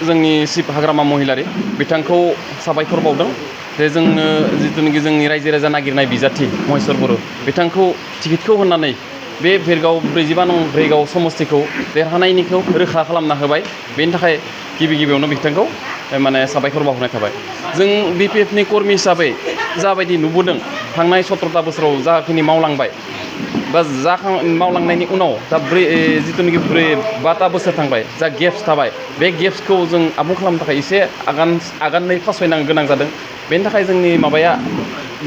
जोंनि चिफ हाग्रामा महिलारि बिथांखौ साबायखर बावदों जे जोंनो जिथुनाखि जोंनि रायजो राजा नागिरनाय बिजाथि महेस्वर बर' बिथांखौ टिकेटखौ होनानै बे भेरगाव 45 नं भेरगाव समस्तिखौ देरहानायनिखौ रोखा खालामना होबाय बेनि थाखाय गिबियावनो बिथांखौ माने साबायखर बावहरनाय थाबाय जों BPFनि कर्मि हिसाबै जाबायदि नुबोदों थांनाय 17 बोसोराव जाखिनि मावलांबाय बा मावलांनायनि उनाव दा जिथुनाखि 5 बोसोर थांबाय जा गेप्स थाबाय बे गेप्सखौ जों आबुं खालामनो थाखाय एसे आगाननै फासयनो गोनां जादों बेनि थाखाय जोंनि माबाया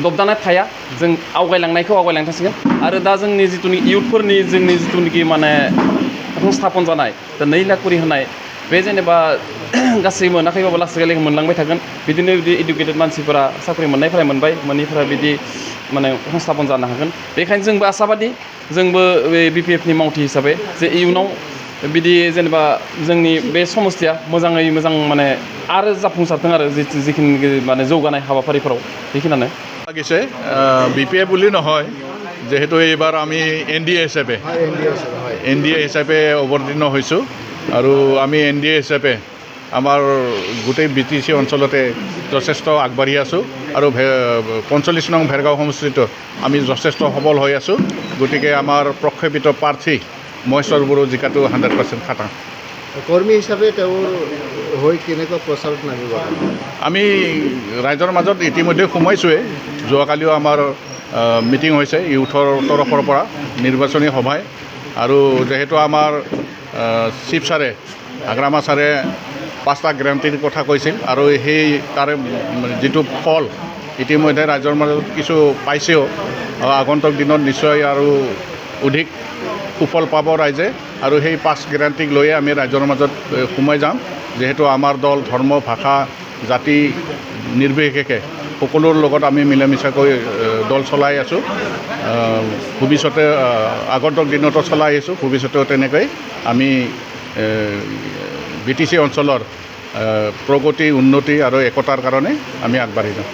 दबदाना थाया जों आवगायलांनायखौ आवगायलांथासिगोन आरो दा जोंनि जिथुनाखि इयुथफोरनि जोंनि जिथुनाखि माने संस्थापन जानाय दा 2 लाख करि होनाय बे जेनेबा गासै मोनाखैबाबो लासै मोनलांबाय थागोन बिदिनो बिदि इडुकेटेड मानसिफोरा साख्रि मोननायफोरा मोनबाय मोनैफोरा बिदि माने संस्थापन जानो हागोन बेखायनो जोंबो आसाबादि जोंबो बे BPFनि मावथि हिसाबै जे इयुनाव बिदि जेनेबा जोंनि बे समस्तिया मोजाङै मोजां माने आरो जाफुंसारथों आरो जिखिनि माने जौगानाय हाबाफारिफोराव बेखिनियानो লাগিছে BPF বুলি নহয় যেহেতু এইবাৰ আমি NDA হিচাপে অৱতীৰ্ণ হৈছোঁ আৰু আমি NDA হিচাপে আমাৰ গোটেই BTC অঞ্চলতে যথেষ্ট আগবাঢ়ি আছোঁ আৰু 45 নং ভেৰগাঁও সমষ্টিত আমি যথেষ্ট সবল হৈ আছোঁ গতিকে আমাৰ প্ৰক্ষেপিত প্ৰাৰ্থী মহেশ্বৰ বড়ো জিকাটো 100% খাটাং কৰ্মী হিচাপে তেওঁৰ হৈ কেনেকুৱা প্ৰচাৰত নামিব আমি ৰাইজৰ মাজত ইতিমধ্যে সোমাইছোঁৱে যোৱাকালিও আমাৰ মিটিং হৈছে ইউথৰ তৰফৰ পৰা নিৰ্বাচনী সভায় আৰু যেহেতু আমাৰ চিফ ছাৰে হাগ্ৰামা ছাৰে 5টা গ্যাৰাণ্টিৰ কথা কৈছিল আৰু সেই তাৰে যিটো ফল ইতিমধ্যে ৰাইজৰ মাজত কিছু পাইছেও আগন্তুক দিনত নিশ্চয় আৰু অধিক সুফল পাব ৰাইজে আৰু সেই 5 গ্যাৰাণ্টিক লৈয়ে আমি ৰাইজৰ মাজত সোমাই যাম যেহেতু আমাৰ দল ধৰ্ম ভাষা জাতি নিৰ্বিশেষে সকলোৰ লগত আমি মিলামিছাকৈ দল চলাই আছোঁ ভৱিষ্যতে আগন্তুক দিনতো চলাই আহিছোঁ ভৱিষ্যতেও তেনেকৈ আমি BTC অঞ্চলৰ প্ৰগতি উন্নতি আৰু একতাৰ কাৰণে আমি আগবাঢ়ি যাম